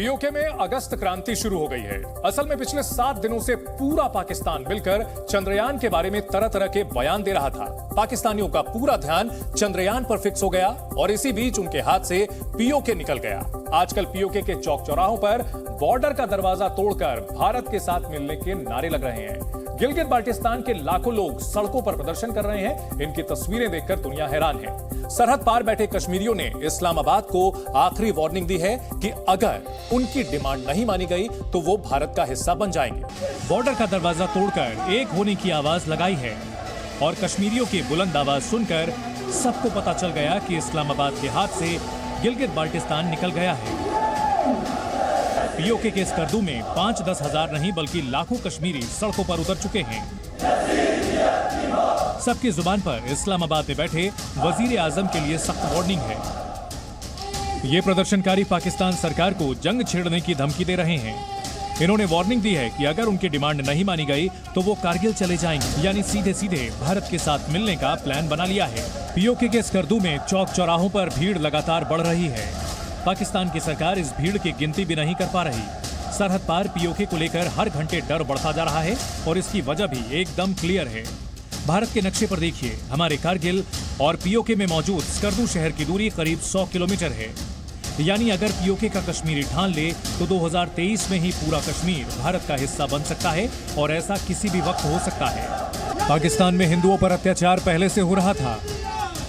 PoK में अगस्त क्रांति शुरू हो गई है। असल में पिछले 7 दिनों से पूरा पाकिस्तान मिलकर चंद्रयान के बारे में तरह तरह के बयान दे रहा था। पाकिस्तानियों का पूरा ध्यान चंद्रयान पर फिक्स हो गया और इसी बीच उनके हाथ से पीओके निकल गया। आजकल पीओके के चौक चौराहों पर बॉर्डर का दरवाजा तोड़कर भारत के साथ मिलने के नारे लग रहे हैं। गिलगित बाल्टिस्तान के लाखों लोग सड़कों पर प्रदर्शन कर रहे हैं। इनकी तस्वीरें देखकर दुनिया हैरान है। सरहद पार बैठे कश्मीरियों ने इस्लामाबाद को आखिरी वार्निंग दी है कि अगर उनकी डिमांड नहीं मानी गई तो वो भारत का हिस्सा बन जाएंगे। बॉर्डर का दरवाजा तोड़कर एक होने की आवाज लगाई है और कश्मीरियों की बुलंद आवाज सुनकर सबको पता चल गया कि इस्लामाबाद के हाथ से गिलगित बाल्टिस्तान निकल गया है। पीओके के इस करदू में 5-10 हजार नहीं बल्कि लाखों कश्मीरी सड़कों पर उतर चुके हैं। सबकी जुबान पर इस्लामाबाद में बैठे वजीर आजम के लिए सख्त वार्निंग है। ये प्रदर्शनकारी पाकिस्तान सरकार को जंग छेड़ने की धमकी दे रहे हैं। इन्होंने वार्निंग दी है कि अगर उनकी डिमांड नहीं मानी गई तो वो कारगिल चले जाएंगे, यानी सीधे सीधे भारत के साथ मिलने का प्लान बना लिया है। पीओके के इस करदू में चौक चौराहों पर भीड़ लगातार बढ़ रही है। पाकिस्तान की सरकार इस भीड़ की गिनती भी नहीं कर पा रही। सरहद पार पीओके को लेकर हर घंटे डर बढ़ता जा रहा है और इसकी वजह भी एकदम क्लियर है। भारत के नक्शे पर देखिए, हमारे कारगिल और पीओके में मौजूद स्कर्दू शहर की दूरी करीब 100 किलोमीटर है। यानी अगर पीओके का कश्मीरी ठान ले तो 2023 में ही पूरा कश्मीर भारत का हिस्सा बन सकता है और ऐसा किसी भी वक्त हो सकता है। पाकिस्तान में हिंदुओं पर अत्याचार पहले से हो रहा था।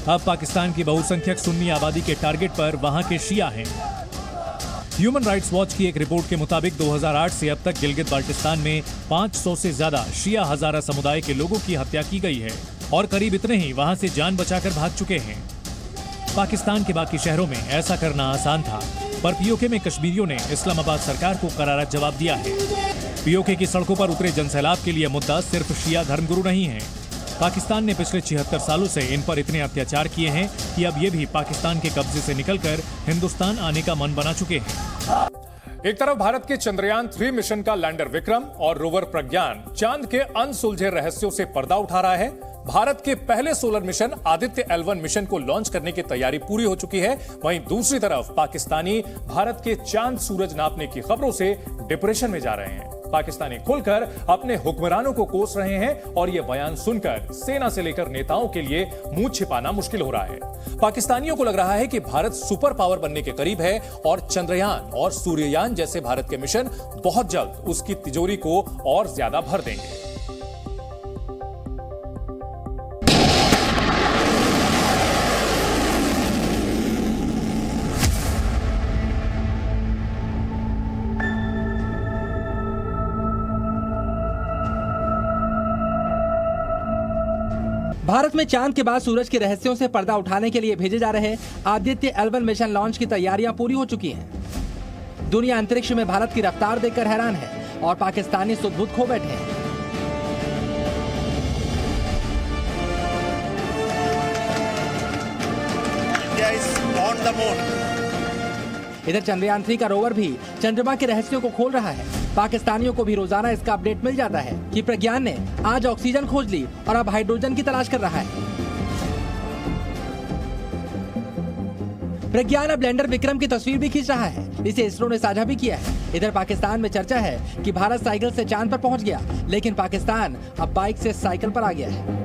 अब पाकिस्तान की बहुसंख्यक सुन्नी आबादी के टारगेट पर वहां के शिया हैं। ह्यूमन राइट्स वॉच की एक रिपोर्ट के मुताबिक 2008 से अब तक गिलगित बाल्टिस्तान में 500 से ज्यादा शिया हजारा समुदाय के लोगों की हत्या की गई है और करीब इतने ही वहां से जान बचाकर भाग चुके हैं। पाकिस्तान के बाकी शहरों में ऐसा करना आसान था, पर पीओके में कश्मीरियों ने इस्लामाबाद सरकार को करारा जवाब दिया है। पीओके की सड़कों पर उतरे जनसैलाब के लिए मुद्दा सिर्फ शिया धर्मगुरु नहीं है। पाकिस्तान ने पिछले 76 सालों से इन पर इतने अत्याचार किए हैं कि अब ये भी पाकिस्तान के कब्जे से निकलकर हिंदुस्तान आने का मन बना चुके हैं। एक तरफ भारत के चंद्रयान 3 मिशन का लैंडर विक्रम और रोवर प्रज्ञान चांद के अनसुलझे रहस्यों से पर्दा उठा रहा है। भारत के पहले solar mission Aditya L1 mission को लॉन्च करने की तैयारी पूरी हो चुकी है। वहीं दूसरी तरफ पाकिस्तानी भारत के चांद सूरज नापने की खबरों से डिप्रेशन में जा रहे हैं। पाकिस्तानी खुलकर अपने हुक्मरानों को कोस रहे हैं और यह बयान सुनकर सेना से लेकर नेताओं के लिए मुंह छिपाना मुश्किल हो रहा है। पाकिस्तानियों को लग रहा है कि भारत सुपर पावर बनने के करीब है और चंद्रयान और सूर्ययान जैसे भारत के मिशन बहुत जल्द उसकी तिजोरी को और ज्यादा भर देंगे। भारत में चांद के बाद सूरज के रहस्यों से पर्दा उठाने के लिए भेजे जा रहे आदित्य L1 मिशन लॉन्च की तैयारियां पूरी हो चुकी हैं। दुनिया अंतरिक्ष में भारत की रफ्तार देखकर हैरान है और पाकिस्तानी सुध-बुध खो बैठे हैं। India is on the moon. इधर चंद्रयान 3 का रोवर भी चंद्रमा के रहस्यों को खोल रहा है। पाकिस्तानियों को भी रोजाना इसका अपडेट मिल जाता है कि प्रज्ञान ने आज ऑक्सीजन खोज ली और अब हाइड्रोजन की तलाश कर रहा है। प्रज्ञान अब लैंडर विक्रम की तस्वीर भी खींच रहा है। इसे इसरो ने साझा भी किया है। इधर पाकिस्तान में चर्चा है कि भारत साइकिल से चांद पर पहुंच गया, लेकिन पाकिस्तान अब बाइक से साइकिल पर आ गया है।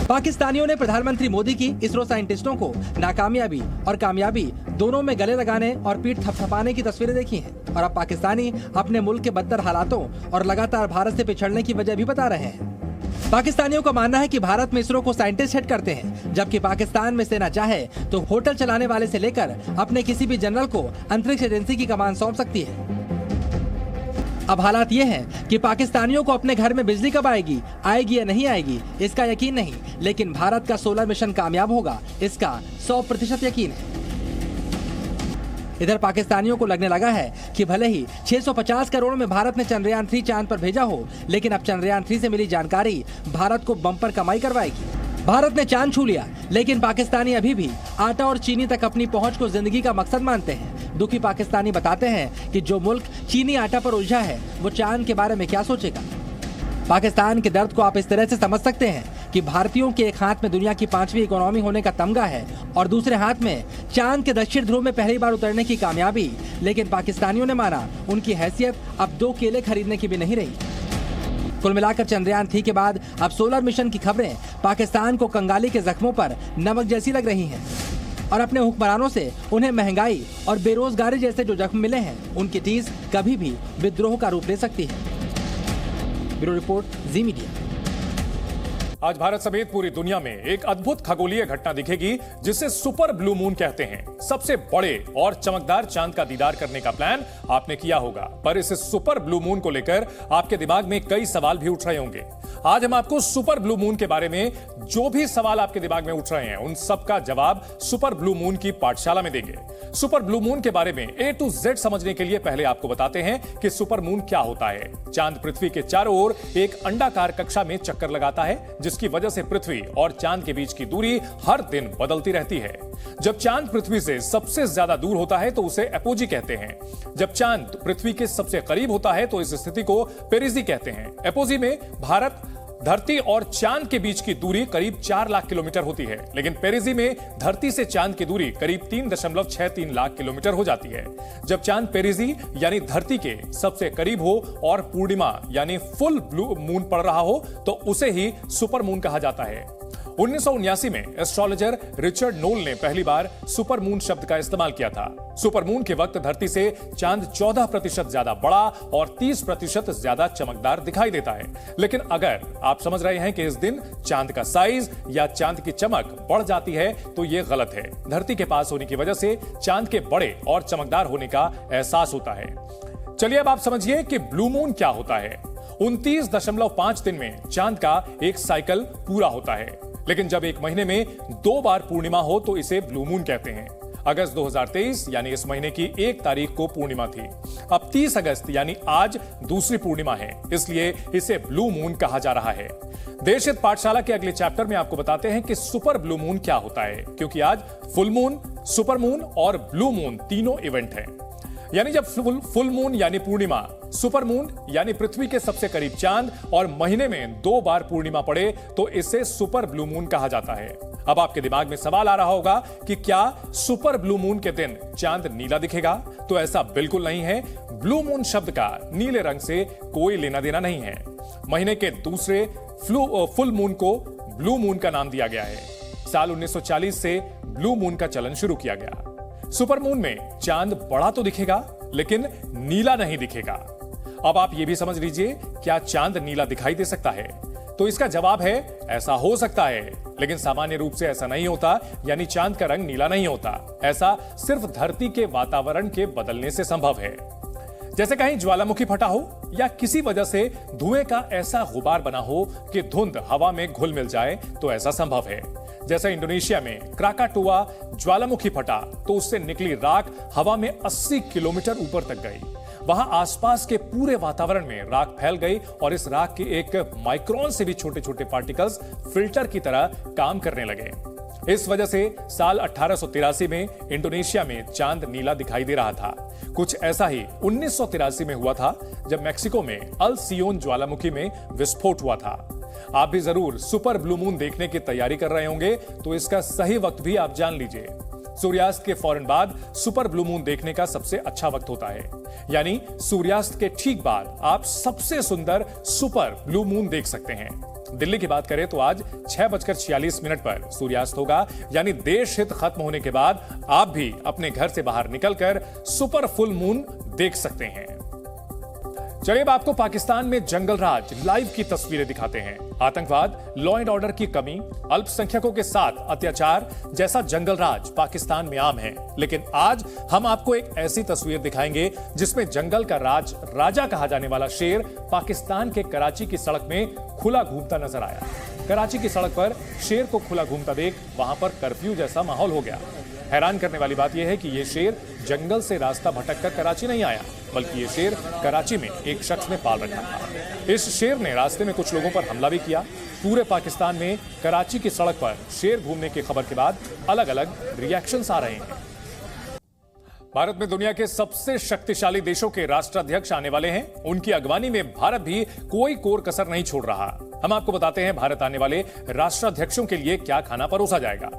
पाकिस्तानियों ने प्रधानमंत्री मोदी की इसरो साइंटिस्टों को नाकामयाबी और कामयाबी दोनों में गले लगाने और पीठ थपथपाने की तस्वीरें देखी हैं और अब पाकिस्तानी अपने मुल्क के बदतर हालातों और लगातार भारत से पिछड़ने की वजह भी बता रहे हैं। पाकिस्तानियों का मानना है कि भारत में इसरो को साइंटिस्ट हेड करते हैं, जबकि पाकिस्तान में सेना चाहे तो होटल चलाने वाले से लेकर अपने किसी भी जनरल को अंतरिक्ष एजेंसी की कमान सौंप सकती है। अब हालात ये हैं कि पाकिस्तानियों को अपने घर में बिजली कब आएगी या नहीं आएगी इसका यकीन नहीं, लेकिन भारत का सोलर मिशन कामयाब होगा इसका 100% यकीन है। इधर पाकिस्तानियों को लगने लगा है कि भले ही 650 करोड़ में भारत ने चंद्रयान 3 चांद पर भेजा हो, लेकिन अब चंद्रयान 3 से मिली जानकारी भारत को बम्पर कमाई करवाएगी। भारत ने चांद छू लिया, लेकिन पाकिस्तानी अभी भी आटा और चीनी तक अपनी पहुंच को जिंदगी का मकसद मानते हैं। दुखी पाकिस्तानी बताते हैं कि जो मुल्क चीनी आटा पर उलझा है वो चांद के बारे में क्या सोचेगा। पाकिस्तान के दर्द को आप इस तरह से समझ सकते हैं कि कि भारतीयों के एक हाथ में दुनिया की 5वीं इकोनॉमी होने का तमगा है और दूसरे हाथ में चांद के दक्षिण ध्रुव में पहली बार उतरने की कामयाबी। लेकिन पाकिस्तानियों ने माना उनकी हैसियत अब 2 केले खरीदने की भी नहीं रही। कुल मिलाकर चंद्रयान 3 के बाद अब सोलर मिशन की खबरें पाकिस्तान को कंगाली के जख्मों पर नमक जैसी लग रही हैं और अपने हुक्मरानों से उन्हें महंगाई और बेरोजगारी जैसे जो जख्म मिले हैं उनकी टीस कभी भी विद्रोह का रूप ले सकती है। ब्यूरो रिपोर्ट, जी मीडिया। आज भारत समेत पूरी दुनिया में एक अद्भुत खगोलीय घटना दिखेगी जिसे सुपर ब्लू मून कहते हैं। सबसे बड़े और चमकदार चांद का दीदार करने का प्लान आपने किया होगा, पर इस सुपर ब्लू मून को लेकर आपके दिमाग में कई सवाल भी उठ रहे होंगे। आज हम आपको सुपर ब्लू मून के बारे में जो भी सवाल आपके दिमाग में उठ रहे हैं उन सब का जवाब सुपर ब्लू मून की पाठशाला में देंगे। सुपर ब्लू मून के बारे में A to Z समझने के लिए पहले आपको बताते हैं कि सुपर मून क्या होता है। चांद पृथ्वी के चारों ओर एक अंडाकार कक्षा में चक्कर लगाता है, जिसकी वजह से पृथ्वी और चांद के बीच की दूरी हर दिन बदलती रहती है। जब चांद पृथ्वी से सबसे ज्यादा दूर होता है तो उसे एपोजी कहते हैं। जब चांद पृथ्वी के सबसे करीब होता है तो इस स्थिति को पेरिजी कहते हैं। एपोजी में भारत, धरती और चांद के बीच की दूरी करीब 4 लाख किलोमीटर होती है, लेकिन पेरिजी में धरती से चांद की दूरी करीब 3.63 लाख किलोमीटर हो जाती है। जब चांद पेरिजी यानी धरती के सबसे करीब हो और पूर्णिमा यानी फुल ब्लू मून पड़ रहा हो तो उसे ही सुपर मून कहा जाता है। 1979 में एस्ट्रोलॉजर रिचर्ड नोल ने पहली बार सुपर मून शब्द का इस्तेमाल किया था। सुपर मून के वक्त धरती से चांद 14% ज्यादा बड़ा और 30% ज्यादा चमकदार दिखाई देता है। लेकिन अगर आप समझ रहे हैं कि इस दिन चांद का साइज या चांद की चमक बढ़ जाती है तो यह गलत है। धरती के पास होने की वजह से चांद के बड़े और चमकदार होने का एहसास होता है। चलिए अब आप समझिए कि ब्लू मून क्या होता है। 29.5 दिन में चांद का एक साइकिल पूरा होता है, लेकिन जब एक महीने में 2 बार पूर्णिमा हो तो इसे ब्लू मून कहते हैं। अगस्त 2023 यानी इस महीने की 1 तारीख को पूर्णिमा थी। अब 30 अगस्त यानी आज दूसरी पूर्णिमा है, इसलिए इसे ब्लू मून कहा जा रहा है। देशहित पाठशाला के अगले चैप्टर में आपको बताते हैं कि सुपर ब्लू मून क्या होता है, क्योंकि आज फुल मून, सुपर मून और ब्लू मून तीनों इवेंट हैं। यानी जब फुल मून यानी पूर्णिमा, सुपर मून यानी पृथ्वी के सबसे करीब चांद और महीने में 2 बार पूर्णिमा पड़े तो इसे सुपर ब्लू मून कहा जाता है। अब आपके दिमाग में सवाल आ रहा होगा कि क्या सुपर ब्लू मून के दिन चांद नीला दिखेगा? तो ऐसा बिल्कुल नहीं है। ब्लू मून शब्द का नीले रंग से कोई लेना देना नहीं है। महीने के दूसरे फुल मून को ब्लू मून का नाम दिया गया है। साल 1940 से ब्लू मून का चलन शुरू किया गया। सुपर मून में चांद बड़ा तो दिखेगा लेकिन नीला नहीं दिखेगा। अब आप ये भी समझ लीजिए, क्या चांद नीला दिखाई दे सकता है? तो इसका जवाब है ऐसा हो सकता है, लेकिन सामान्य रूप से ऐसा नहीं होता। यानी चांद का रंग नीला नहीं होता। ऐसा सिर्फ धरती के वातावरण के बदलने से संभव है। जैसे कहीं ज्वालामुखी फटा हो या किसी वजह से धुएं का ऐसा गुबार बना हो कि धुंध हवा में घुल मिल जाए तो ऐसा संभव है। जैसे इंडोनेशिया में क्राकाटुआ ज्वालामुखी फटा तो उससे निकली राख हवा में 80 किलोमीटर ऊपर तक गई। वहां आसपास के पूरे वातावरण में राख फैल गई और इस राख के एक माइक्रोन से भी छोटे छोटे पार्टिकल्स फिल्टर की तरह काम करने लगे। इस वजह से साल 1883 में इंडोनेशिया में चांद नीला दिखाई दे रहा था। कुछ ऐसा ही 1983 में हुआ था जब मेक्सिको में अल सियोन ज्वालामुखी में विस्फोट हुआ था। आप भी जरूर सुपर ब्लू मून देखने की तैयारी कर रहे होंगे, तो इसका सही वक्त भी आप जान लीजिए। सूर्यास्त के फौरन बाद सुपर ब्लू मून देखने का सबसे अच्छा वक्त होता है। यानी सूर्यास्त के ठीक बाद आप सबसे सुंदर सुपर ब्लू मून देख सकते हैं। दिल्ली की बात करें तो आज 6:46 पर सूर्यास्त होगा। यानी देश हित खत्म होने के बाद आप भी अपने घर से बाहर निकलकर सुपर फुल मून देख सकते हैं। चलिए अब आपको पाकिस्तान में जंगल राज लाइव की तस्वीरें दिखाते हैं। आतंकवाद, लॉ एंड ऑर्डर की कमी, अल्पसंख्यकों के साथ अत्याचार जैसा जंगल राज पाकिस्तान में आम है। लेकिन आज हम आपको एक ऐसी तस्वीर दिखाएंगे जिसमें जंगल का राज राजा कहा जाने वाला शेर पाकिस्तान के कराची की सड़क में खुला घूमता नजर आया। कराची की सड़क पर शेर को खुला घूमता देख वहां पर कर्फ्यू जैसा माहौल हो गया। हैरान करने वाली बात यह है कि यह शेर जंगल से रास्ता भटककर कराची नहीं आया, बल्कि ये शेर कराची में एक शख्स ने पाल रखा था। इस शेर ने रास्ते में कुछ लोगों पर हमला भी किया। पूरे पाकिस्तान में कराची की सड़क पर शेर घूमने की खबर के बाद अलग अलग रिएक्शंस आ रहे हैं। भारत में दुनिया के सबसे शक्तिशाली देशों के राष्ट्राध्यक्ष आने वाले हैं। उनकी अगवानी में भारत भी कोई कोर कसर नहीं छोड़ रहा। हम आपको बताते हैं भारत आने वाले राष्ट्राध्यक्षों के लिए क्या खाना परोसा जाएगा।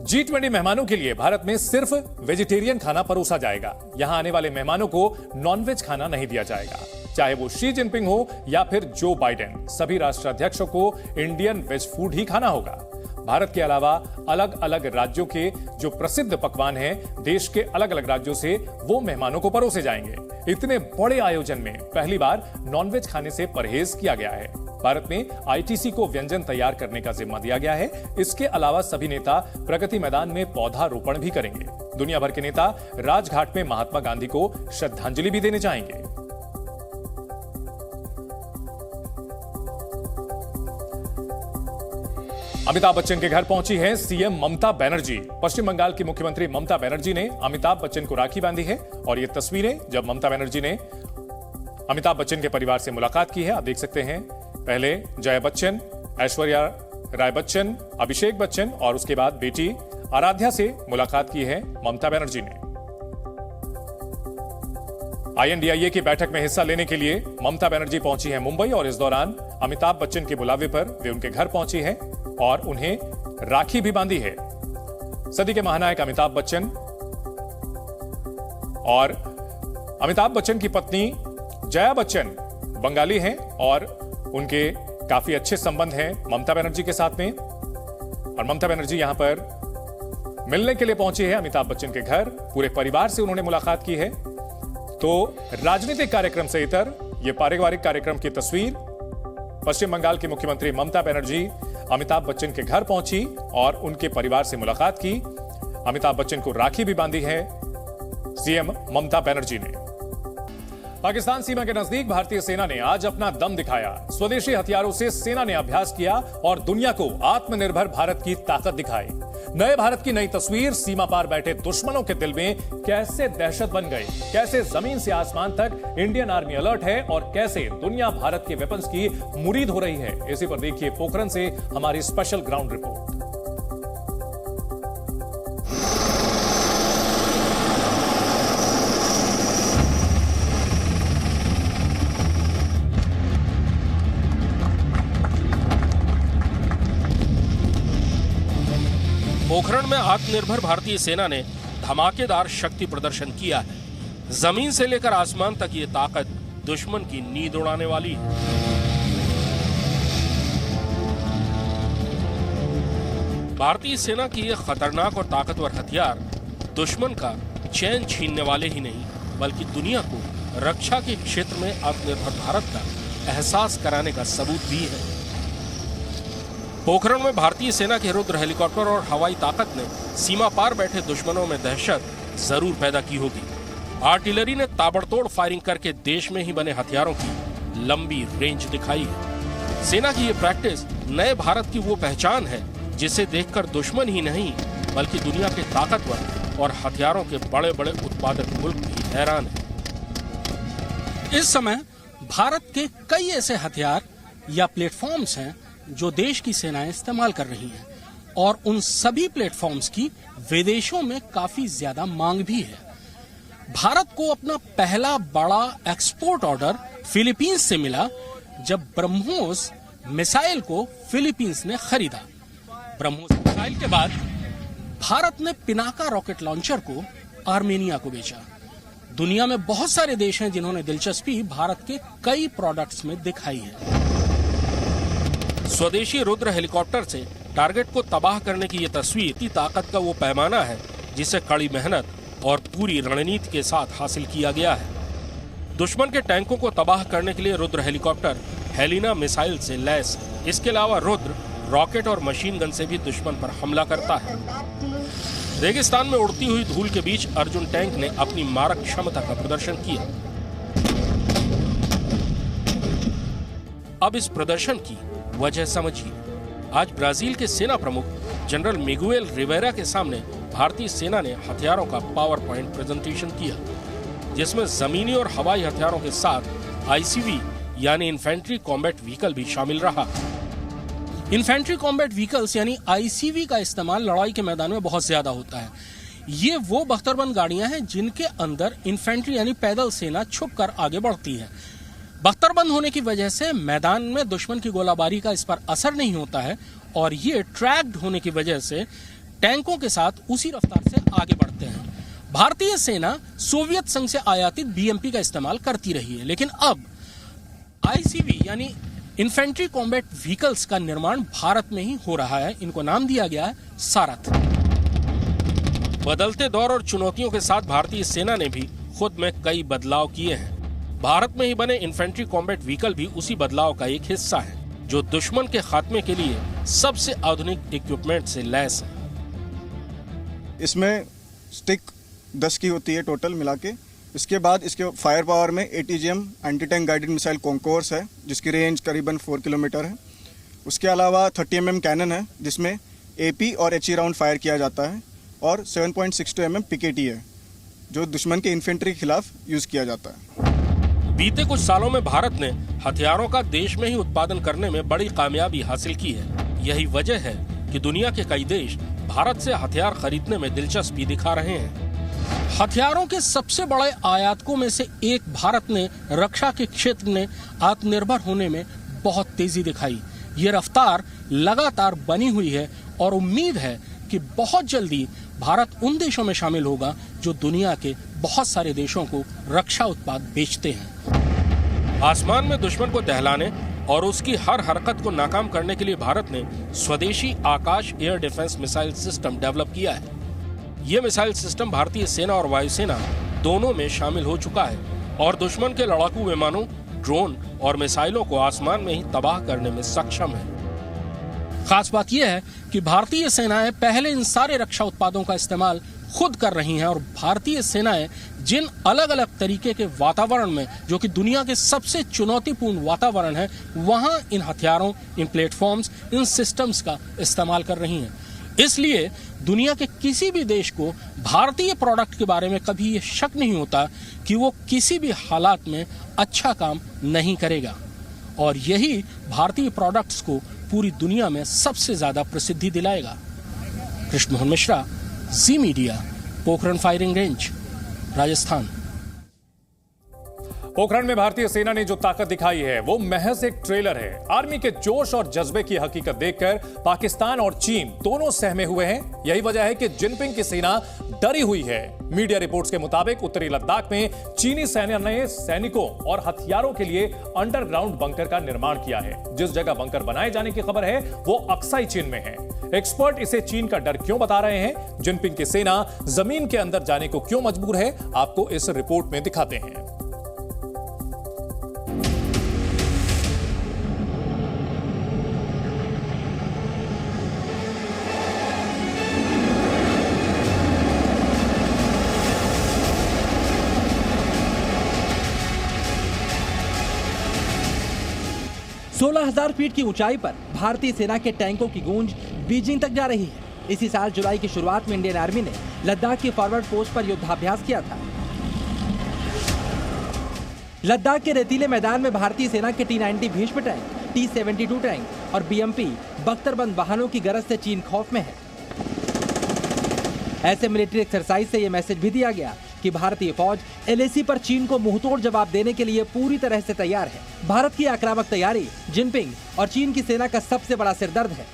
G20 मेहमानों के लिए भारत में सिर्फ वेजिटेरियन खाना परोसा जाएगा। यहां आने वाले मेहमानों को नॉनवेज खाना नहीं दिया जाएगा, चाहे वो शी जिनपिंग हो या फिर जो बाइडेन। सभी राष्ट्राध्यक्षों को इंडियन वेज फूड ही खाना होगा। भारत के अलावा अलग अलग राज्यों के जो प्रसिद्ध पकवान हैं, देश के अलग अलग राज्यों से वो मेहमानों को परोसे जाएंगे। इतने बड़े आयोजन में पहली बार नॉनवेज खाने से परहेज किया गया है। भारत में आईटीसी को व्यंजन तैयार करने का जिम्मा दिया गया है। इसके अलावा सभी नेता प्रगति मैदान में पौधारोपण भी करेंगे। दुनिया भर के नेता राजघाट में महात्मा गांधी को श्रद्धांजलि भी देने जाएंगे। अमिताभ बच्चन के घर पहुंची है सीएम ममता बनर्जी। पश्चिम बंगाल की मुख्यमंत्री ममता बनर्जी ने अमिताभ बच्चन को राखी बांधी है और ये तस्वीरें जब ममता बनर्जी ने अमिताभ बच्चन के परिवार से मुलाकात की है, आप देख सकते हैं। पहले जया बच्चन, ऐश्वर्या राय बच्चन, अभिषेक बच्चन और उसके बाद बेटी आराध्या से मुलाकात की है ममता बनर्जी ने। INDIA की बैठक में हिस्सा लेने के लिए ममता बनर्जी पहुंची है मुंबई और इस दौरान अमिताभ बच्चन के बुलावे पर वे उनके घर पहुंची है और उन्हें राखी भी बांधी है। सदी के महानायक अमिताभ बच्चन और अमिताभ बच्चन की पत्नी जया बच्चन बंगाली हैं और उनके काफी अच्छे संबंध हैं ममता बनर्जी के साथ में। और ममता बनर्जी यहां पर मिलने के लिए पहुंची है अमिताभ बच्चन के घर। पूरे परिवार से उन्होंने मुलाकात की है। तो राजनीतिक कार्यक्रम से इतर यह पारिवारिक कार्यक्रम की तस्वीर। पश्चिम बंगाल की मुख्यमंत्री ममता बनर्जी अमिताभ बच्चन के घर पहुंची और उनके परिवार से मुलाकात की। अमिताभ बच्चन को राखी भी बांधी है सीएम ममता बनर्जी ने। पाकिस्तान सीमा के नजदीक भारतीय सेना ने आज अपना दम दिखाया। स्वदेशी हथियारों से सेना ने अभ्यास किया और दुनिया को आत्मनिर्भर भारत की ताकत दिखाई। नए भारत की नई तस्वीर। सीमा पार बैठे दुश्मनों के दिल में कैसे दहशत बन गई, कैसे जमीन से आसमान तक इंडियन आर्मी अलर्ट है और कैसे दुनिया भारत के वेपन्स की मुरीद हो रही है। इसी पर देखिए पोखरण से हमारी स्पेशल ग्राउंड रिपोर्ट। पोखरण में आत्मनिर्भर भारतीय सेना ने धमाकेदार शक्ति प्रदर्शन किया है। जमीन से लेकर आसमान तक ये ताकत दुश्मन की नींद उड़ाने वाली है। भारतीय सेना की ये खतरनाक और ताकतवर हथियार दुश्मन का चैन छीनने वाले ही नहीं, बल्कि दुनिया को रक्षा के क्षेत्र में आत्मनिर्भर भारत का एहसास कराने का सबूत भी है। पोखरण में भारतीय सेना के रुद्र हेलीकॉप्टर और हवाई ताकत ने सीमा पार बैठे दुश्मनों में दहशत जरूर पैदा की होगी। आर्टिलरी ने ताबड़तोड़ फायरिंग करके देश में ही बने हथियारों की लंबी रेंज दिखाई है। सेना की ये प्रैक्टिस नए भारत की वो पहचान है जिसे देखकर दुश्मन ही नहीं बल्कि दुनिया के ताकतवर और हथियारों के बड़े बड़े उत्पादक मुल्क भी हैरान है। इस समय भारत के कई ऐसे हथियार या प्लेटफॉर्म्स हैं जो देश की सेनाएं इस्तेमाल कर रही हैं और उन सभी प्लेटफॉर्म्स की विदेशों में काफी ज्यादा मांग भी है। भारत को अपना पहला बड़ा एक्सपोर्ट ऑर्डर फिलीपींस से मिला जब ब्रह्मोस मिसाइल को फिलीपींस ने खरीदा। ब्रह्मोस मिसाइल के बाद भारत ने पिनाका रॉकेट लॉन्चर को आर्मेनिया को बेचा। दुनिया में बहुत सारे देश हैं जिन्होंने दिलचस्पी भारत के कई प्रोडक्ट्स में दिखाई है। स्वदेशी रुद्र हेलीकॉप्टर से टारगेट को तबाह करने की ये तस्वीर की ताकत का वो पैमाना है जिसे कड़ी मेहनत और पूरी रणनीति के साथ हासिल किया गया है। दुश्मन के टैंकों को तबाह करने के लिए रुद्र हेलीकॉप्टर हेलिना मिसाइल से लैस। इसके अलावा रुद्र रॉकेट और मशीन गन से भी दुश्मन पर हमला करता है। रेगिस्तान में उड़ती हुई धूल के बीच अर्जुन टैंक ने अपनी मारक क्षमता का प्रदर्शन किया। अब इस प्रदर्शन की वजह समझिए। आज ब्राजील के सेना प्रमुख जनरल मिगुएल रिवेरा के सामने भारतीय सेना ने हथियारों का पावर पॉइंट प्रेजेंटेशन किया, जिसमें जमीनी और हवाई हथियारों के साथ आईसीवी यानी इन्फेंट्री कॉम्बैट व्हीकल भी शामिल रहा। इन्फेंट्री कॉम्बैट व्हीकल्स यानी आईसीवी का इस्तेमाल लड़ाई के मैदान में बहुत ज्यादा होता है। ये वो बख्तरबंद गाड़ियां हैं जिनके अंदर इन्फेंट्री यानी पैदल सेना छुपकर आगे बढ़ती है। बख्तरबंद होने की वजह से मैदान में दुश्मन की गोलाबारी का इस पर असर नहीं होता है और ये ट्रैक्ड होने की वजह से टैंकों के साथ उसी रफ्तार से आगे बढ़ते हैं। भारतीय सेना सोवियत संघ से आयातित बीएमपी का इस्तेमाल करती रही है, लेकिन अब आईसीवी यानी इन्फेंट्री कॉम्बैट व्हीकल्स का निर्माण भारत में ही हो रहा है। इनको नाम दिया गया है सारथ। बदलते दौर और चुनौतियों के साथ भारतीय सेना ने भी खुद में कई बदलाव किए हैं। भारत में ही बने इन्फेंट्री कॉम्बैट व्हीकल भी उसी बदलाव का एक हिस्सा है, जो दुश्मन के खात्मे के लिए सबसे आधुनिक इक्विपमेंट से लैस है। इसमें स्टिक 10 की होती है टोटल मिला के। इसके बाद इसके फायर पावर में ATGM anti tank guided missile concourse है, जिसकी रेंज करीबन 4 किलोमीटर है। उसके अलावा 30 mm कैनन है, जिसमें AP और HE राउंड फायर किया जाता है, और 7.62 mm PKT है, जो दुश्मन के इन्फेंट्री के खिलाफ यूज किया जाता है। बीते कुछ सालों में भारत ने हथियारों का देश में ही उत्पादन करने में बड़ी कामयाबी हासिल की है। यही वजह है कि दुनिया के कई देश भारत से हथियार खरीदने में दिलचस्पी दिखा रहे हैं। हथियारों के सबसे बड़े आयातकों में से एक भारत ने रक्षा के क्षेत्र में आत्मनिर्भर होने में बहुत तेजी दिखाई। ये रफ्तार लगातार बनी हुई है और उम्मीद है कि बहुत जल्दी भारत उन देशों में शामिल होगा जो दुनिया के बहुत सारे देशों को रक्षा उत्पाद बेचते हैं। आसमान में दुश्मन को दहलाने और उसकी हर हरकत को नाकाम करने के लिए भारत ने स्वदेशी Akash air defence missile system develop किया है। ये मिसाइल सिस्टम भारतीय सेना और वायुसेना दोनों में शामिल हो चुका है और दुश्मन के लड़ाकू विमानों, ड्रोन और मिसाइलों को आसमान में ही तबाह करने में सक्षम है। खास बात यह है कि भारतीय सेनाएं पहले इन सारे रक्षा उत्पादों का इस्तेमाल खुद कर रही हैं और भारतीय सेनाएं जिन अलग अलग तरीके के वातावरण में, जो कि दुनिया के सबसे चुनौतीपूर्ण वातावरण है, वहां इन हथियारों, इन प्लेटफॉर्म्स, इन सिस्टम्स का इस्तेमाल कर रही हैं। इसलिए दुनिया के किसी भी देश को भारतीय प्रोडक्ट के बारे में कभी ये शक नहीं होता कि वो किसी भी हालात में अच्छा काम नहीं करेगा, और यही भारतीय प्रोडक्ट्स को पूरी दुनिया में सबसे ज्यादा प्रसिद्धि दिलाएगा। Krishna Mohan Mishra, Zee Media, Pokhran firing range, Rajasthan. Pokhran में भारतीय सेना ने जो ताकत दिखाई है वो महज एक ट्रेलर है। आर्मी के जोश और जज्बे की हकीकत देखकर पाकिस्तान और चीन दोनों सहमे हुए हैं। यही वजह है कि जिनपिंग की सेना डरी हुई है। मीडिया रिपोर्ट्स के मुताबिक उत्तरी लद्दाख में चीनी सेना ने सैनिकों और हथियारों के लिए अंडरग्राउंड बंकर का निर्माण किया है। जिस जगह बंकर बनाए जाने की खबर है वो अक्साई चीन में है। एक्सपर्ट इसे चीन का डर क्यों बता रहे हैं, जिनपिंग की सेना जमीन के अंदर जाने को क्यों मजबूर है, आपको इस रिपोर्ट में दिखाते हैं। सोलह 16,000 फीट की ऊंचाई पर भारतीय सेना के टैंकों की गूंज बीजिंग तक जा रही है। इसी साल जुलाई की शुरुआत में इंडियन आर्मी ने लद्दाख की फॉरवर्ड पोस्ट पर युद्धाभ्यास किया था। लद्दाख के रेतीले मैदान में भारतीय सेना के T-90 Bhishma tank, T-72 tank और BMP बख्तरबंद वाहनों की गरज से चीन खौफ में है। ऐसे मिलिट्री एक्सरसाइज से यह मैसेज भी दिया गया कि भारतीय फौज LAC पर चीन को मुंहतोड़ जवाब देने के लिए पूरी तरह से तैयार है। भारत की आक्रामक तैयारी जिनपिंग और चीन की सेना का सबसे बड़ा सिरदर्द है।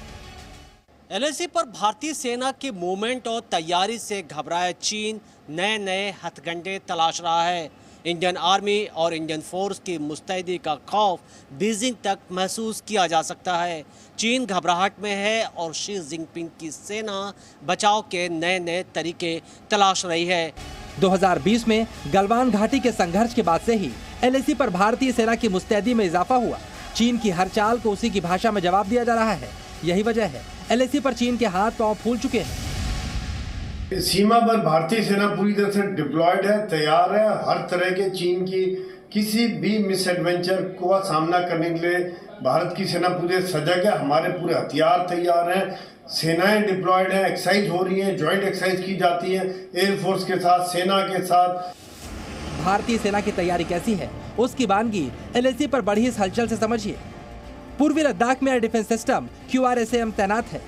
LAC पर भारतीय सेना के मूवमेंट और तैयारी से घबराए चीन नए नए हथकंडे तलाश रहा है। इंडियन आर्मी और इंडियन फोर्स की मुस्तैदी का खौफ बीजिंग तक महसूस किया जा सकता है। चीन घबराहट में है और शी जिनपिंग की सेना बचाव के नए नए तरीके तलाश रही है। 2020 में गलवान घाटी के संघर्ष के बाद से ही LAC पर भारतीय सेना की मुस्तैदी में इजाफा हुआ। चीन की हर चाल को उसी की भाषा में जवाब दिया जा रहा है। यही वजह है LAC पर चीन के हाथ पांव फूल चुके हैं। सीमा पर भारतीय सेना पूरी तरह से डिप्लॉयड है, तैयार है। हर तरह के चीन की किसी भी मिसएडवेंचर का सामना करने के लिए भारत की सेना पूरे सजग है। हमारे पूरे हथियार तैयार हैं, सेनाएं डिप्लॉयड हैं, एक्सरसाइज हो रही हैं, जॉइंट एक्सरसाइज की जाती है एयरफोर्स के साथ, सेना के साथ। भारतीय सेना की तैयारी कैसी है उसकी वानगी LAC पर बढ़ी इस हलचल से समझिए। पूर्वी लद्दाख में एयर डिफेंस सिस्टम QRSAM तैनात है।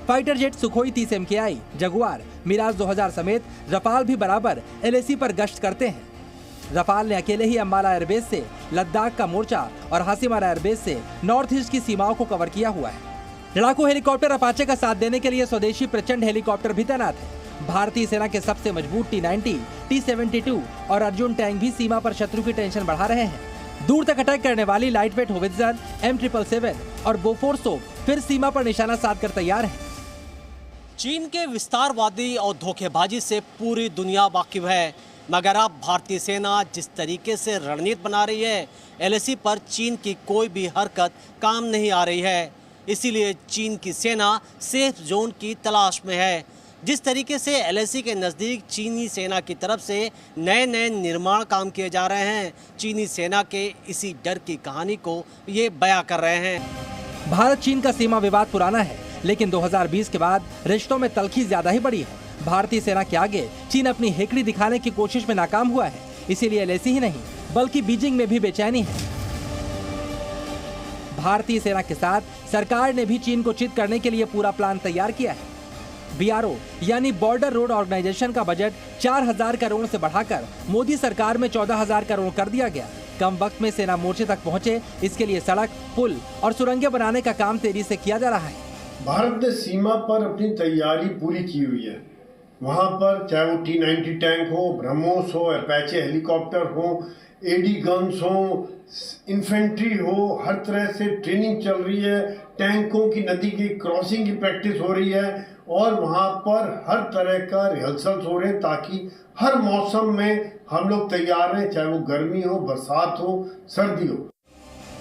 Fighter jet Sukhoi 30 MKI, Jaguar, Mirage 2000 समेत रफाल भी बराबर LAC पर गश्त करते हैं। रफाल ने अकेले ही अंबाला एयरबेस से लद्दाख का मोर्चा और हासिमारा एयरबेस से नॉर्थ ईस्ट की सीमाओं को कवर किया हुआ है। लड़ाकू हेलीकॉप्टर अपाचे का साथ देने के लिए स्वदेशी प्रचंड हेलीकॉप्टर भी तैनात है। भारतीय सेना के सबसे मजबूत T-90, T-72 और अर्जुन टैंक भी सीमा पर शत्रु की टेंशन बढ़ा रहे हैं। दूर तक अटैक करने वाली लाइटवेट होवित्जर, M777 और बोफोर्स तोप फिर सीमा पर निशाना साध कर तैयार है। चीन के विस्तारवादी और धोखेबाजी से पूरी दुनिया वाकिफ है, मगर अब भारतीय सेना जिस तरीके से रणनीति बना रही है, LAC पर चीन की कोई भी हरकत काम नहीं आ रही है। इसीलिए चीन की सेना सेफ जोन की तलाश में है। जिस तरीके से LAC के नज़दीक चीनी सेना की तरफ से नए नए निर्माण काम किए जा रहे हैं, चीनी सेना के इसी डर की कहानी को ये बयां कर रहे हैं। भारत चीन का सीमा विवाद पुराना है, लेकिन 2020 के बाद रिश्तों में तल्खी ज्यादा ही बढ़ी है। भारतीय सेना के आगे चीन अपनी हेकड़ी दिखाने की कोशिश में नाकाम हुआ है। इसीलिए LAC ही नहीं बल्कि बीजिंग में भी बेचैनी है। भारतीय सेना के साथ सरकार ने भी चीन को चित करने के लिए पूरा प्लान तैयार किया है। BRO यानी बॉर्डर रोड ऑर्गेनाइजेशन का बजट 4000 करोड़ से बढ़ाकर मोदी सरकार में 14000 करोड़ कर दिया गया। कम वक्त में सेना मोर्चे तक पहुंचे, इसके लिए सड़क, पुल और सुरंगें बनाने का काम तेजी से किया जा रहा है। भारत ने सीमा पर अपनी तैयारी पूरी की हुई है। वहां पर चाहे वो T-90 टैंक हो, ब्रह्मोस हो, अपाचे हेलीकॉप्टर हो, AD गन्स हो, इन्फेंट्री हो, हर तरह से ट्रेनिंग चल रही है। टैंकों की नदी की क्रॉसिंग की प्रैक्टिस हो रही है और वहां पर हर तरह का रिहर्सल्स हो रहे हैं ताकि हर मौसम में हम लोग तैयार हैं, चाहे वो गर्मी हो, बरसात हो, सर्दी हो।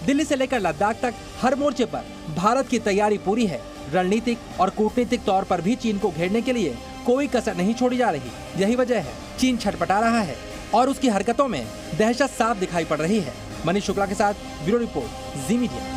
दिल्ली से लेकर लद्दाख तक हर मोर्चे पर भारत की तैयारी पूरी है। रणनीतिक और कूटनीतिक तौर पर भी चीन को घेरने के लिए कोई कसर नहीं छोड़ी जा रही। यही वजह है चीन छटपटा रहा है और उसकी हरकतों में दहशत साफ दिखाई पड़ रही है। मनीष शुक्ला के साथ ब्यूरो रिपोर्ट, जी मीडिया।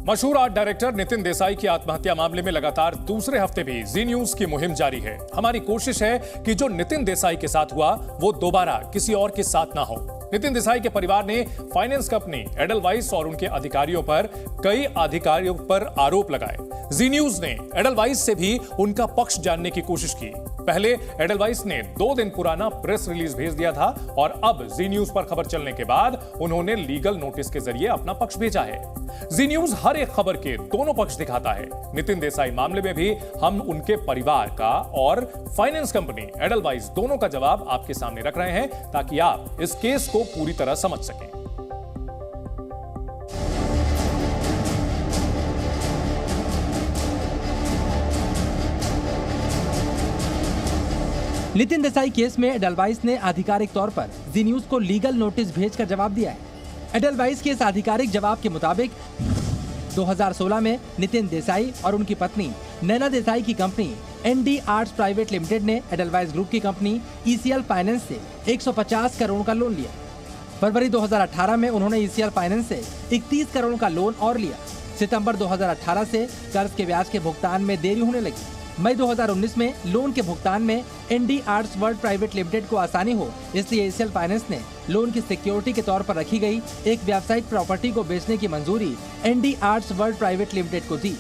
मशहूर आर्ट डायरेक्टर नितिन देसाई की आत्महत्या मामले में लगातार दूसरे हफ्ते भी जी न्यूज की मुहिम जारी है। हमारी कोशिश है कि जो नितिन देसाई के साथ हुआ वो दोबारा किसी और के साथ ना हो। नितिन देसाई के परिवार ने फाइनेंस कंपनी एडलवाइस और उनके अधिकारियों पर कई अधिकारियों पर आरोप लगाए। जी न्यूज ने एडलवाइस से भी उनका पक्ष जानने की कोशिश की। पहले एडलवाइस ने 2 दिन पुराना प्रेस रिलीज भेज दिया था और अब जी न्यूज पर खबर चलने के बाद उन्होंने लीगल नोटिस के जरिए अपना पक्ष भेजा है। जी न्यूज हर एक खबर के दोनों पक्ष दिखाता है। नितिन देसाई मामले में भी हम उनके परिवार का और फाइनेंस कंपनी एडलवाइस दोनों का जवाब आपके सामने रख रहे हैं ताकि आप इस केस को पूरी तरह समझ सकें। नितिन देसाई केस में एडलवाइस ने आधिकारिक तौर पर जी न्यूज को लीगल नोटिस भेजकर जवाब दिया है। एडलवाइस के इस आधिकारिक जवाब के मुताबिक 2016 में नितिन देसाई और उनकी पत्नी नैना देसाई की company ND arts private limited ने एडलवाइस ग्रुप की कंपनी ECL फाइनेंस से 150 करोड़ का लोन लिया। फरवरी 2018 में उन्होंने ECL फाइनेंस से 31 करोड़ का लोन और लिया। सितंबर 2018 से कर्ज के ब्याज के भुगतान में देरी होने लगी। मई 2019 में लोन के भुगतान में ND arts world private limited को आसानी हो, इसलिए ECL फाइनेंस ने लोन की सिक्योरिटी के तौर पर रखी गई एक व्यावसायिक प्रॉपर्टी को बेचने की मंजूरी ND arts world private limited को दी।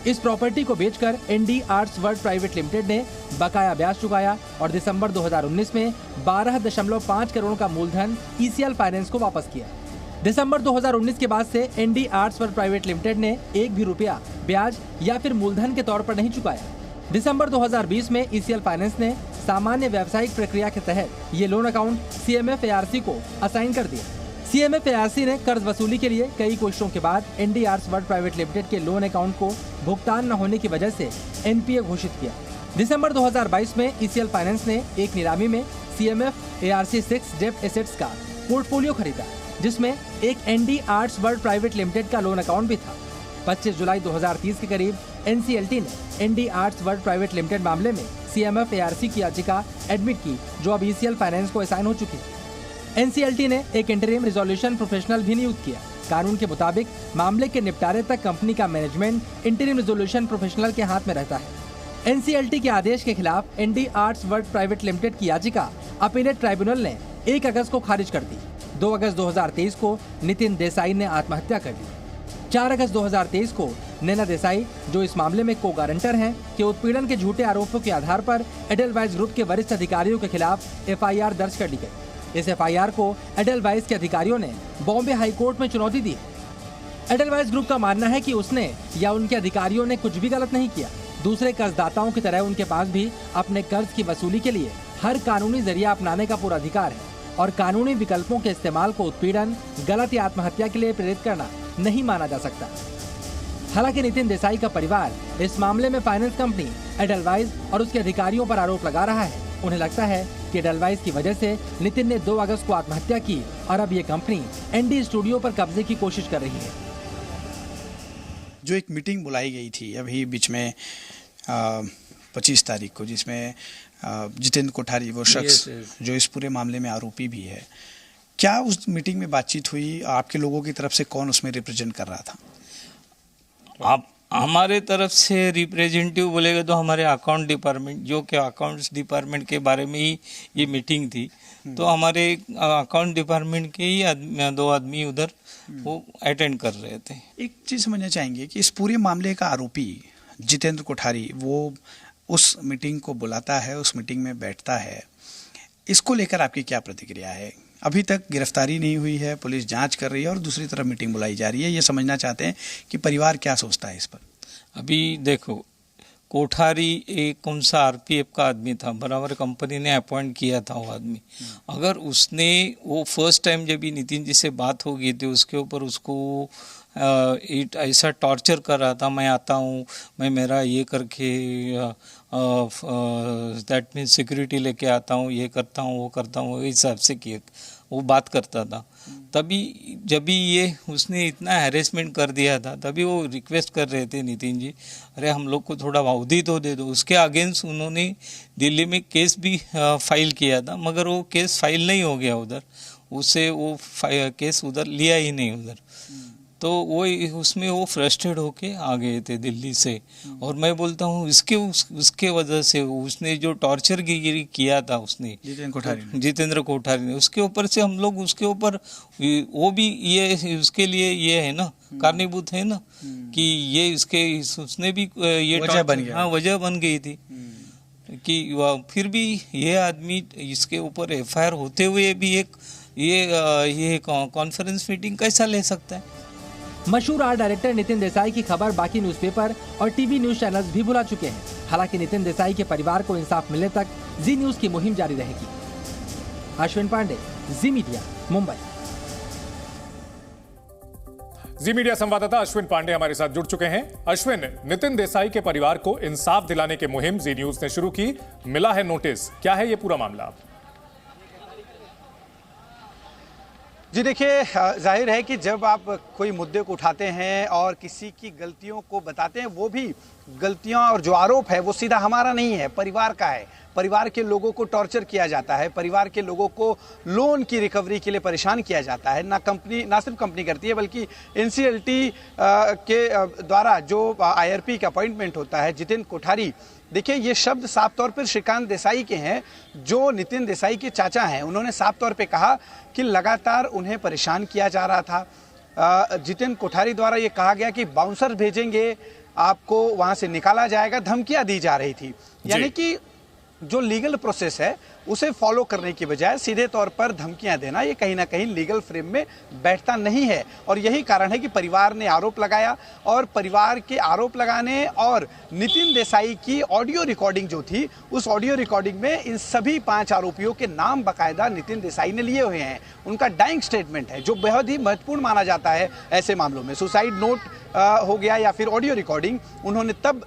इस प्रॉपर्टी को बेचकर ND arts world private limited ने बकाया ब्याज चुकाया और दिसंबर 2019 में 12.5 करोड़ का मूलधन ECL फाइनेंस को वापस किया। दिसंबर 2019 के बाद से ND arts world private limited ने एक भी रुपया ब्याज या फिर मूलधन के तौर पर नहीं चुकाया। दिसंबर 2020 में ECL फाइनेंस ने सामान्य व्यावसायिक प्रक्रिया के तहत ये लोन अकाउंट CMF ARC को असाइन कर दिया। CMF ARC ने कर्ज वसूली के लिए कई कोशिशों के बाद ND arts world private limited के लोन अकाउंट को भुगतान न होने की वजह से NPA घोषित किया। दिसंबर 2022 में ECL फाइनेंस ने एक नीलामी में CMF ARC 6 डेब्ट एसेट्स का पोर्टफोलियो खरीदा, जिसमें एक ND arts world private limited का लोन अकाउंट भी था। 25 जुलाई 2030 के करीब NCLT ने ND arts world private limited मामले में CMF ARC की याचिका एडमिट की, जो अब ECL फाइनेंस को असाइन हो चुकी है। NCLT ने एक इंटरिम रिजोल्यूशन प्रोफेशनल भी नियुक्त किया। कानून के मुताबिक मामले के निपटारे तक कंपनी का मैनेजमेंट इंटरिम रिजोल्यूशन प्रोफेशनल के हाथ में रहता है। NCLT के आदेश के खिलाफ ND arts world private limited की याचिका अपीलेट ट्राइब्यूनल ने 1 अगस्त को खारिज कर दी। 2 अगस्त 2023 को नितिन देसाई ने आत्महत्या कर ली। 4 अगस्त 2023 को नैना देसाई, जो इस मामले में को गारंटर हैं, के उत्पीड़न के झूठे आरोपों के आधार पर एडेलवाइस ग्रुप के वरिष्ठ अधिकारियों के खिलाफ एफआईआर दर्ज कर ली गई। इस एफआईआर को एडेलवाइस के अधिकारियों ने बॉम्बे हाई कोर्ट में चुनौती दी है। एडेलवाइस ग्रुप का मानना है कि उसने या उनके अधिकारियों ने कुछ भी गलत नहीं किया। दूसरे कर्जदाताओं की तरह उनके पास भी अपने कर्ज की वसूली के लिए हर कानूनी जरिया अपनाने का पूरा अधिकार है और कानूनी विकल्पों के इस्तेमाल को उत्पीड़न, गलत या आत्महत्या के लिए प्रेरित करना नहीं माना जा सकता। हालांकि नितिन देसाई का परिवार इस मामले में फाइनेंस कंपनी एडेलवाइस और उसके अधिकारियों पर आरोप लगा रहा है। उन्हें लगता है कि एडेलवाइस की वजह से नितिन ने 2 अगस्त को आत्महत्या की और अब ये कंपनी एनडी स्टूडियो पर कब्जे की कोशिश कर रही है। जो एक मीटिंग बुलाई गई थी अभी बीच में 25 तारीख को, जिसमें जितेंद्र कोठारी, वो शख्स जो इस पूरे मामले में आरोपी भी है, क्या उस मीटिंग में बातचीत हुई? आपके लोगों की तरफ से कौन उसमें रिप्रेजेंट कर रहा था? आप हमारे तरफ से रिप्रेजेंटेटिव बोलेगा तो हमारे अकाउंट डिपार्टमेंट, जो कि अकाउंट्स डिपार्टमेंट के बारे में ही ये मीटिंग थी, तो हमारे अकाउंट डिपार्टमेंट के ही 2 आदमी उधर वो अटेंड कर रहे थे। एक चीज़ समझना चाहेंगे कि इस पूरे मामले का आरोपी जितेंद्र कोठारी, वो उस मीटिंग को बुलाता है, उस मीटिंग में बैठता है, इसको लेकर आपकी क्या प्रतिक्रिया है? अभी तक गिरफ्तारी नहीं हुई है, पुलिस जांच कर रही है और दूसरी तरफ मीटिंग बुलाई जा रही है। ये समझना चाहते हैं कि परिवार क्या सोचता है इस पर। अभी देखो, कोठारी एक कौन सा आरपीएफ का आदमी था, बराबर कंपनी ने अपॉइंट किया था वो आदमी। अगर उसने वो फर्स्ट टाइम जब भी नितिन जी से बात हो गई थी उसके ऊपर उसको ऐसा टॉर्चर कर रहा था, मैं आता हूँ, मैं मेरा ये करके दैट मीन सिक्योरिटी लेके आता हूँ, ये करता हूँ, वो करता हूँ, इस हिसाब से किए वो बात करता था। तभी जब भी ये उसने इतना हैरेसमेंट कर दिया था, तभी वो रिक्वेस्ट कर रहे थे नितिन जी, अरे हम लोग को थोड़ा अवधि तो दे दो। उसके अगेंस्ट उन्होंने दिल्ली में केस भी फाइल किया था, मगर वो केस फाइल नहीं हो गया उधर, उससे वो केस उधर लिया ही नहीं उधर। तो वो उसमें वो फ्रस्ट्रेट होके आ गए थे दिल्ली से। और मैं बोलता हूँ उसके वजह से उसने जो टॉर्चर किया था उसने जितेंद्र कोठारी ने, उसके ऊपर से हम लोग उसके ऊपर वो भी ये उसके लिए ये है ना, कारणीभूत है ना कि ये उसने भी ये वजह बन गया। हाँ, वजह बन गई थी कि फिर भी ये आदमी इसके ऊपर एफआईआर होते हुए भी ये कॉन्फ्रेंस मीटिंग कैसा ले सकता है? मशहूर आर्ट डायरेक्टर नितिन देसाई की खबर बाकी न्यूज़पेपर और टीवी न्यूज चैनल्स भी भुला चुके हैं। हालांकि नितिन देसाई के परिवार को इंसाफ मिलने तक जी न्यूज की मुहिम जारी रहेगी। अश्विन पांडे, जी मीडिया, मुंबई। जी मीडिया संवाददाता अश्विन पांडे हमारे साथ जुड़ चुके हैं। अश्विन, नितिन देसाई के परिवार को इंसाफ दिलाने की मुहिम जी न्यूज ने शुरू की, मिला है नोटिस, क्या है ये पूरा मामला? जी देखिए, जाहिर है कि जब आप कोई मुद्दे को उठाते हैं और किसी की गलतियों को बताते हैं, वो भी गलतियां और जो आरोप है वो सीधा हमारा नहीं है, परिवार का है। परिवार के लोगों को टॉर्चर किया जाता है, परिवार के लोगों को लोन की रिकवरी के लिए परेशान किया जाता है। ना सिर्फ कंपनी करती है बल्कि एनसीएलटी के द्वारा जो आईआरपी का अपॉइंटमेंट होता है, जितेंद्र कोठारी, देखिए ये शब्द साफ तौर पर श्रीकांत देसाई के हैं जो नितिन देसाई के चाचा हैं। उन्होंने साफ तौर पे कहा कि लगातार उन्हें परेशान किया जा रहा था। जितेंद्र कोठारी द्वारा ये कहा गया कि बाउंसर भेजेंगे, आपको वहां से निकाला जाएगा, धमकियां दी जा रही थी। यानी कि जो लीगल प्रोसेस है उसे फॉलो करने की बजाय सीधे तौर पर धमकियां देना, ये कहीं ना कहीं लीगल फ्रेम में बैठता नहीं है। और यही कारण है कि परिवार ने आरोप लगाया और परिवार के आरोप लगाने और नितिन देसाई की ऑडियो रिकॉर्डिंग जो थी, उस ऑडियो रिकॉर्डिंग में इन सभी 5 आरोपियों के नाम बाकायदा नितिन देसाई ने लिए हुए हैं। उनका डाइंग स्टेटमेंट है जो बेहद ही महत्वपूर्ण माना जाता है ऐसे मामलों में। सुसाइड नोट हो गया या फिर ऑडियो रिकॉर्डिंग उन्होंने तब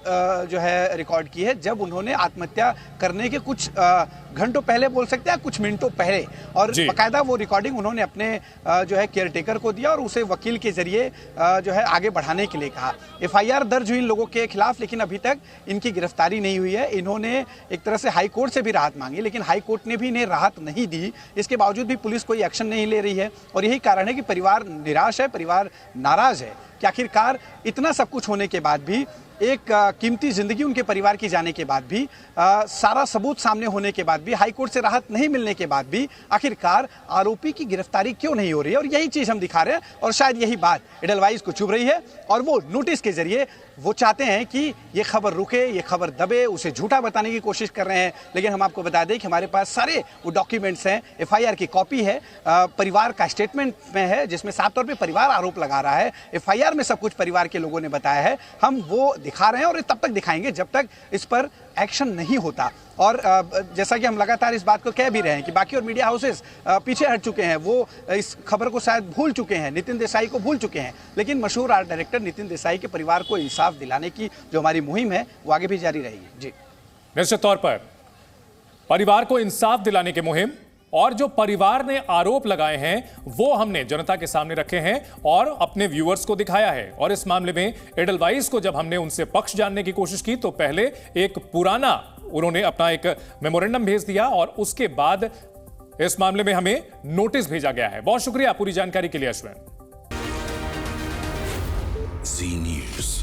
जो है रिकॉर्ड की है जब उन्होंने आत्महत्या करने के कुछ घंटों पहले, बोल सकते हैं कुछ मिनटों पहले, और बाकायदा वो रिकॉर्डिंग उन्होंने अपने जो है केयरटेकर को दिया और उसे वकील के जरिए जो है आगे बढ़ाने के लिए कहा। एफआईआर दर्ज हुई इन लोगों के खिलाफ, लेकिन अभी तक इनकी गिरफ्तारी नहीं हुई है। इन्होंने एक तरह से हाई कोर्ट से भी राहत मांगी, लेकिन हाई कोर्ट ने भी इन्हें राहत नहीं दी। इसके बावजूद भी पुलिस कोई एक्शन नहीं ले रही है और यही कारण है कि परिवार निराश है, परिवार नाराज है कि आखिरकार इतना सब कुछ होने के बाद भी एक कीमती जिंदगी उनके परिवार की जाने के बाद भी, सारा सबूत सामने होने के बाद भी, हाई कोर्ट से राहत नहीं मिलने के बाद भी आखिरकार आरोपी की गिरफ्तारी क्यों नहीं हो रही है। और यही चीज हम दिखा रहे हैं और शायद यही बात एडलवाइस को चुभ रही है और वो नोटिस के जरिए वो चाहते हैं कि ये खबर रुके, ये खबर दबे, उसे झूठा बताने की कोशिश कर रहे हैं। लेकिन हम आपको बता दें कि हमारे पास सारे वो डॉक्यूमेंट्स हैं, एफआईआर की कॉपी है, परिवार का स्टेटमेंट में है जिसमें साफ तौर पे परिवार आरोप लगा रहा है। एफआईआर में सब कुछ परिवार के लोगों ने बताया है। हम वो दिखा रहे हैं और तब तक दिखाएंगे जब तक इस पर एक्शन नहीं होता। और जैसा कि हम लगातार इस बात को कह भी रहे हैं कि बाकी और मीडिया हाउसेस पीछे हट चुके हैं, वो इस खबर को शायद भूल चुके हैं, नितिन देसाई को भूल चुके हैं, लेकिन मशहूर आर्ट डायरेक्टर नितिन देसाई के परिवार को इंसाफ दिलाने की जो हमारी मुहिम है वो आगे भी जारी रहेगी। जी, निश्चित तौर पर परिवार को इंसाफ दिलाने की मुहिम और जो परिवार ने आरोप लगाए हैं वो हमने जनता के सामने रखे हैं और अपने व्यूअर्स को दिखाया है। और इस मामले में एडलवाइस को जब हमने उनसे पक्ष जानने की कोशिश की तो पहले एक पुराना उन्होंने अपना एक मेमोरेंडम भेज दिया और उसके बाद इस मामले में हमें नोटिस भेजा गया है। बहुत शुक्रिया पूरी जानकारी के लिए अश्विन। जी न्यूज़।